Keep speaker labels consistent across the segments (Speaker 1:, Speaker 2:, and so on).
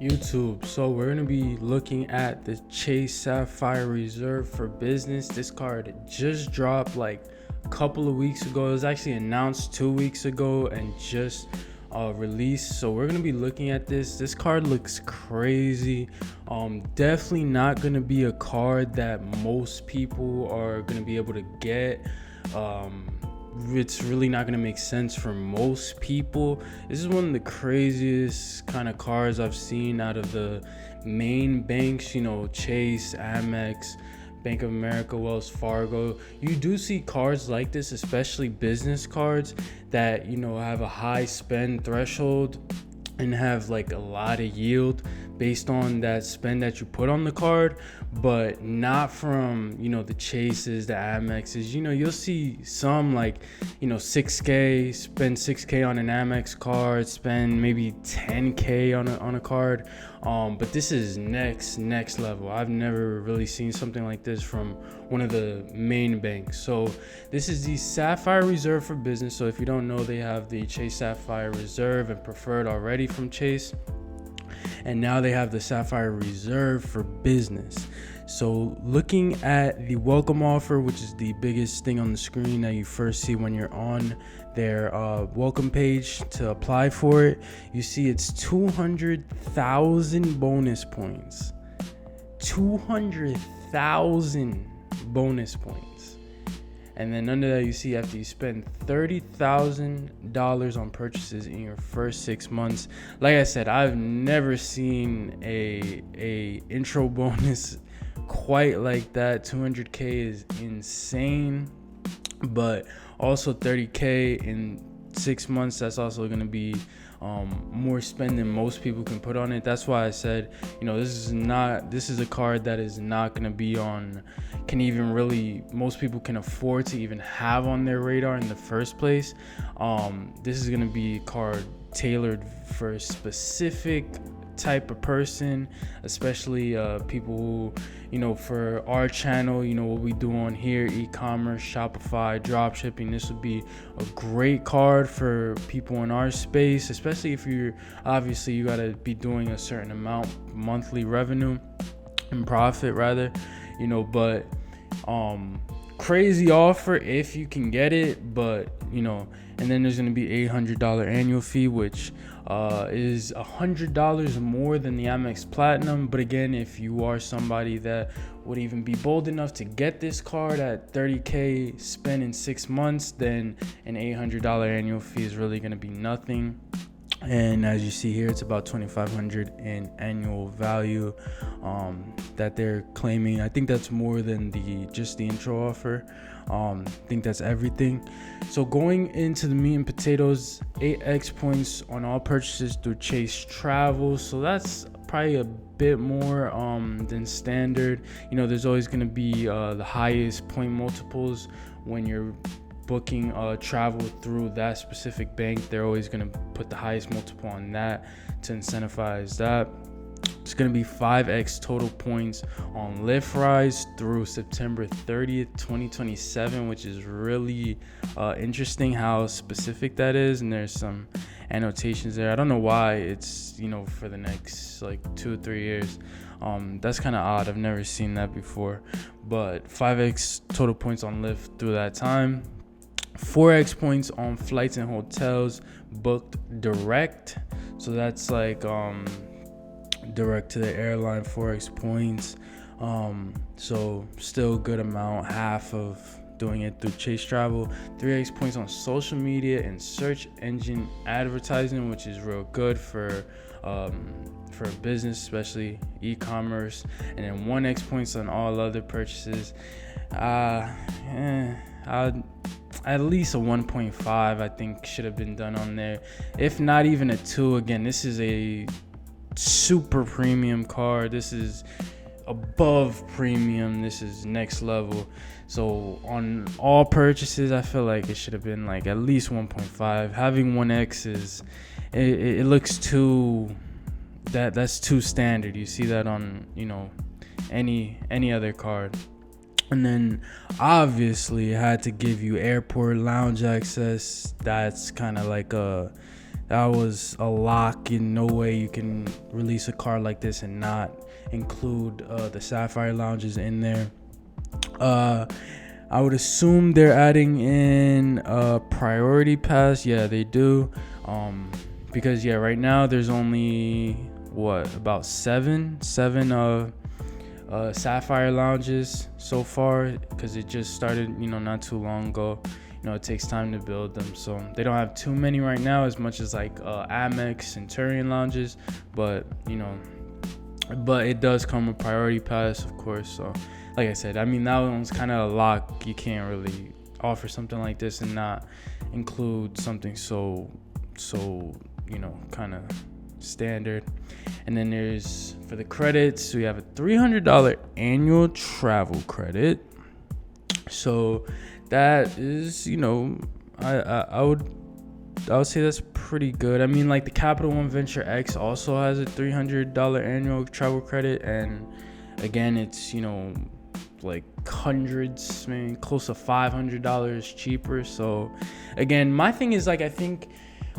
Speaker 1: YouTube. So we're gonna be looking at the Chase Sapphire Reserve for Business. This card just dropped like a couple of weeks ago. It was actually announced 2 weeks ago and just released. So we're gonna be looking at this. This card looks crazy. Definitely not gonna be a card that most people are gonna be able to get. It's really not going to make sense for most people. This is one of the craziest kind of cards I've seen out of the main banks, Chase, Amex, Bank of America, Wells Fargo. You do see cards like this, especially business cards that, have a high spend threshold and have like a lot of yield based on that spend that you put on the card, but not from the Chases, the Amexes. You'll see some like 6K, spend 6K on an Amex card, spend maybe 10K on a card, but this is next level. I've never really seen something like this from one of the main banks. So this is the Sapphire Reserve for Business. So if you don't know, they have the Chase Sapphire Reserve and Preferred already from Chase, and now they have the Sapphire Reserve for Business. So looking at the welcome offer, which is the biggest thing on the screen that you first see when you're on their welcome page to apply for it, you see it's 200,000 bonus points. 200,000 bonus points. And then under that, you see after you spend $30,000 on purchases in your first 6 months. Like I said, I've never seen a intro bonus quite like that. 200K is insane, but also 30K in 6 months. That's also going to be more spend than most people can put on it. That's why I said, this is a card that is not going to be most people can afford to even have on their radar in the first place. This is going to be a card tailored for a specific type of person, especially people who, for our channel, what we do on here, e-commerce, Shopify, drop shipping. This would be a great card for people in our space, especially if you got to be doing a certain amount monthly revenue and profit rather, but crazy offer if you can get it, but and then there's going to be $800 annual fee, which is $100 more than the Amex Platinum. But again, if you are somebody that would even be bold enough to get this card at 30K spend in 6 months, then an $800 annual fee is really going to be nothing. And as you see here, it's about $2,500 in annual value that they're claiming. I think that's more than just the intro offer. I think that's everything. So going into the meat and potatoes, 8x points on all purchases through Chase Travel. So that's probably a bit more than standard. There's always going to be the highest point multiples when you're booking travel through that specific bank. They're always going to put the highest multiple on that to incentivize that. It's going to be 5x total points on Lyft rides through September 30th, 2027, which is really interesting how specific that is. And there's some annotations there. I don't know why it's, for the next like 2 or 3 years. That's kind of odd. I've never seen that before. But 5x total points on Lyft through that time. 4x points on flights and hotels booked direct. So that's like direct to the airline. 4x points. So still a good amount, half of doing it through Chase Travel. 3x points on social media and search engine advertising, which is real good for a business, especially e-commerce. And then 1x points on all other purchases. At least a 1.5 I think should have been done on there, if not even a 2. Again, this is a super premium card. This is above premium. This is next level. So on all purchases, I feel like it should have been like at least 1.5. Having 1x is it looks too that's too standard. You see that on any other card. And then obviously it had to give you airport lounge access. That's kind of like that was a lock. In no way you can release a card like this and not include the Sapphire lounges in there. I would assume they're adding in priority pass. Yeah, they do. Because right now there's only about seven Sapphire lounges so far, because it just started not too long ago. It takes time to build them, so they don't have too many right now, as much as like Amex, Centurion lounges, but it does come with priority pass, of course. So like I said, that one's kind of a lock. You can't really offer something like this and not include something so kind of standard. And then there's, for the credits, we have a $300 annual travel credit. So that is, I would say that's pretty good. Like the Capital One Venture X also has a $300 annual travel credit, and again, it's like hundreds, maybe close to $500 cheaper. So again, my thing is, like, I think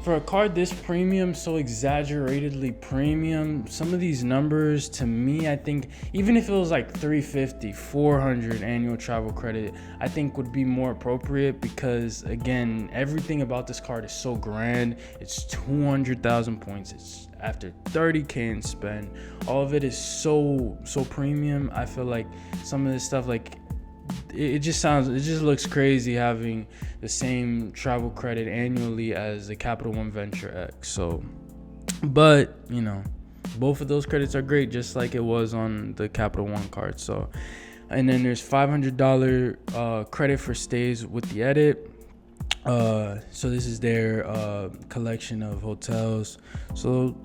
Speaker 1: for a card this premium, so exaggeratedly premium, some of these numbers, to me, I think even if it was like $350, $400 annual travel credit, I think would be more appropriate, because again, everything about this card is so grand. It's 200,000 points. It's after 30K in spend. All of it is so premium. I feel like some of this stuff, like, it just looks crazy having the same travel credit annually as the Capital One Venture X. So, but both of those credits are great, just like it was on the Capital One card. So, and then there's $500 credit for stays with the edit. So this is their collection of hotels. So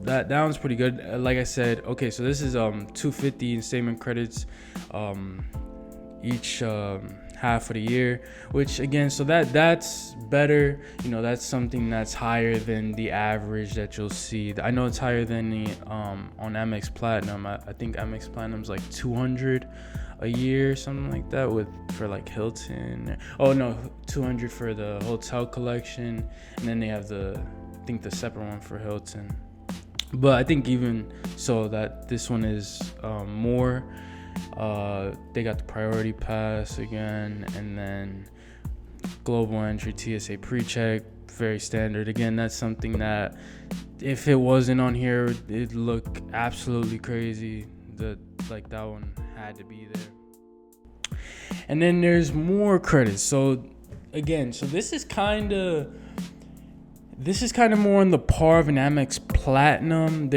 Speaker 1: that one's pretty good. Like I said, okay, so this is $250 in statement credits each half of the year, which again, so that's better. That's something that's higher than the average that you'll see. I know it's higher than the on Amex Platinum. I think Amex Platinum's like $200 a year, something like that, for like Hilton. Oh no, $200 for the hotel collection, and then they have the separate one for Hilton. But I think even so, that this one is more. They got the priority pass again, and then global entry, TSA pre-check, very standard. Again, that's something that if it wasn't on here, it'd look absolutely crazy. That one had to be there. And then there's more credits. So again, this is kind of more on the par of an Amex Platinum.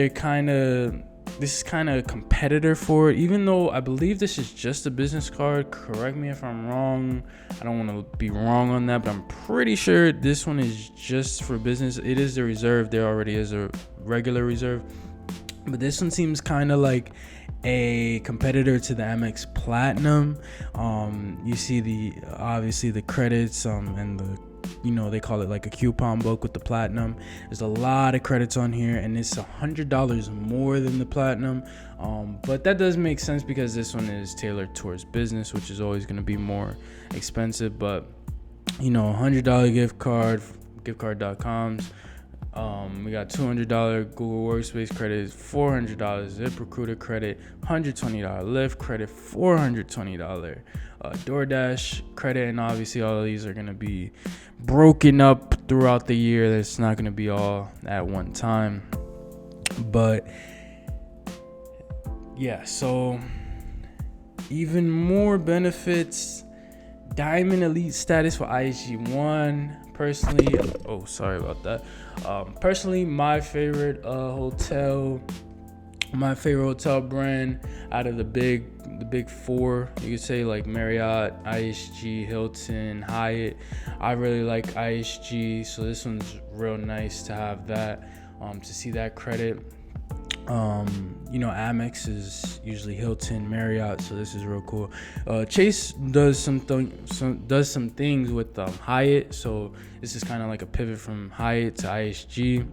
Speaker 1: This is kind of a competitor for it, even though I believe this is just a business card. Correct me if I'm wrong. I don't want to be wrong on that, but I'm pretty sure this one is just for business. It is the reserve. There already is a regular reserve, but this one seems kind of like a competitor to the Amex Platinum. You see obviously the credits and the they call it like a coupon book with the Platinum. There's a lot of credits on here, and it's $100 more than the Platinum. But that does make sense, because this one is tailored towards business, which is always going to be more expensive. But $100 gift card, giftcard.coms. We got $200 Google Workspace credit, $400 ZipRecruiter credit, $120 Lyft credit, $420 DoorDash credit, and obviously all of these are going to be broken up throughout the year. It's not going to be all at one time. But yeah, so even more benefits. Diamond Elite status for IHG1. Personally, sorry about that. Personally, my favorite hotel brand out of the big four, you could say, like Marriott, IHG, Hilton, Hyatt. I really like IHG, so this one's real nice to have that, to see that credit. Amex is usually Hilton, Marriott, so this is real cool. Chase does some things with Hyatt, so this is kind of like a pivot from Hyatt to IHG.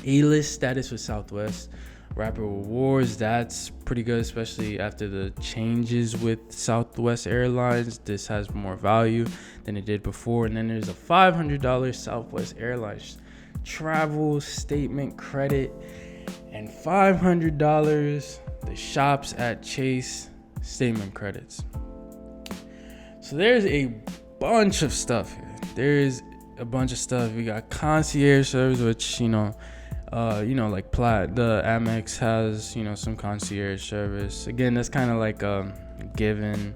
Speaker 1: A-list status with Southwest. Rapid rewards, that's pretty good, especially after the changes with Southwest Airlines. This has more value than it did before. And then there's a $500 Southwest Airlines travel statement credit, and $500 the shops at Chase statement credits. So there's a bunch of stuff here. There's a bunch of stuff. We got concierge service, which like the Amex has some concierge service. Again, that's kind of like a given.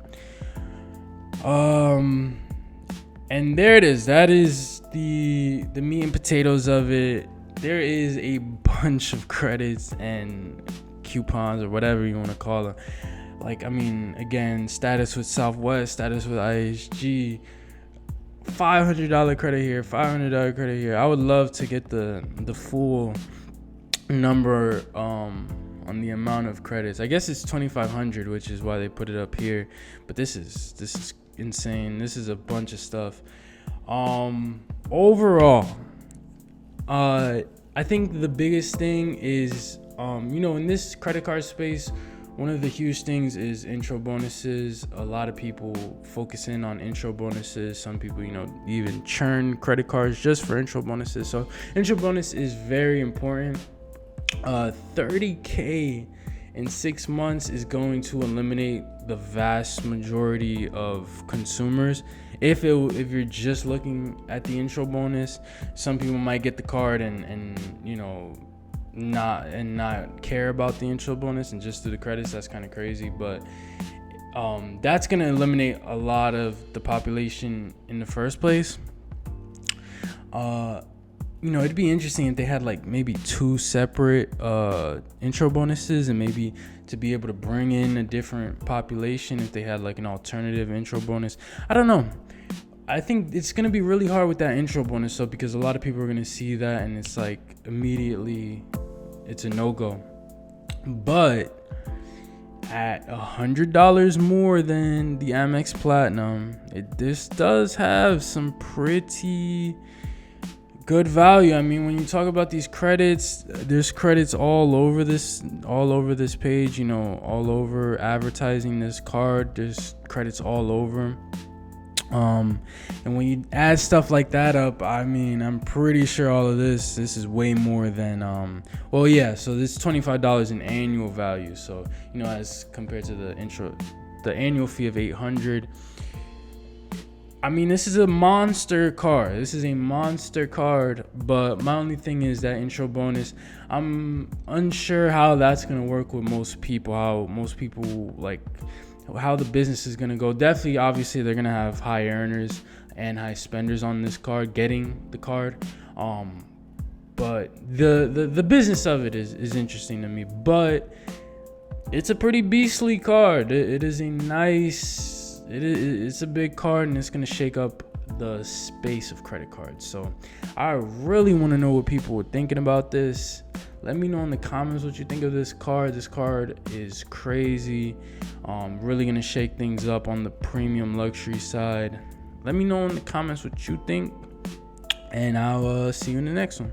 Speaker 1: And there it is. That is the meat and potatoes of it. There is a bunch of credits and coupons or whatever you want to call them. Like, I mean, again, status with Southwest, status with IHG, $500 credit here, $500 credit here. I would love to get the full number on the amount of credits. I guess it's 2,500, which is why they put it up here. But this is insane. This is a bunch of stuff. Overall, I think the biggest thing is in this credit card space, one of the huge things is intro bonuses. A lot of people focus in on intro bonuses. Some people, even churn credit cards just for intro bonuses. So intro bonus is very important. $30K in 6 months is going to eliminate the vast majority of consumers. If you're just looking at the intro bonus, some people might get the card and not care about the intro bonus and just do the credits. That's kind of crazy, but that's gonna eliminate a lot of the population in the first place. It'd be interesting if they had like maybe 2 separate intro bonuses, and maybe to be able to bring in a different population if they had like an alternative intro bonus. I don't know. I think it's going to be really hard with that intro bonus, though, because a lot of people are going to see that and it's like immediately it's a no-go. But at $100 more than the Amex Platinum, this does have some pretty good value. I mean, when you talk about these credits, there's credits all over this page, all over advertising this card. There's credits all over. And when you add stuff like that up, I mean, I'm pretty sure all of this is way more than so this is $25 in annual value. So, as compared to the annual fee of $800. I mean, this is a monster card. But my only thing is that intro bonus. I'm unsure how that's gonna work with most people. How the business is gonna go. Definitely, obviously, they're gonna have high earners and high spenders on this card getting the card. But the business of it is interesting to me. But it's a pretty beastly card. It is a nice. It's a big card, and it's gonna shake up the space of credit cards. So I really want to know what people were thinking about this. Let me know in the comments what you think of this card. This card is crazy. Really gonna shake things up on the premium luxury side. Let me know in the comments what you think, and I'll see you in the next one.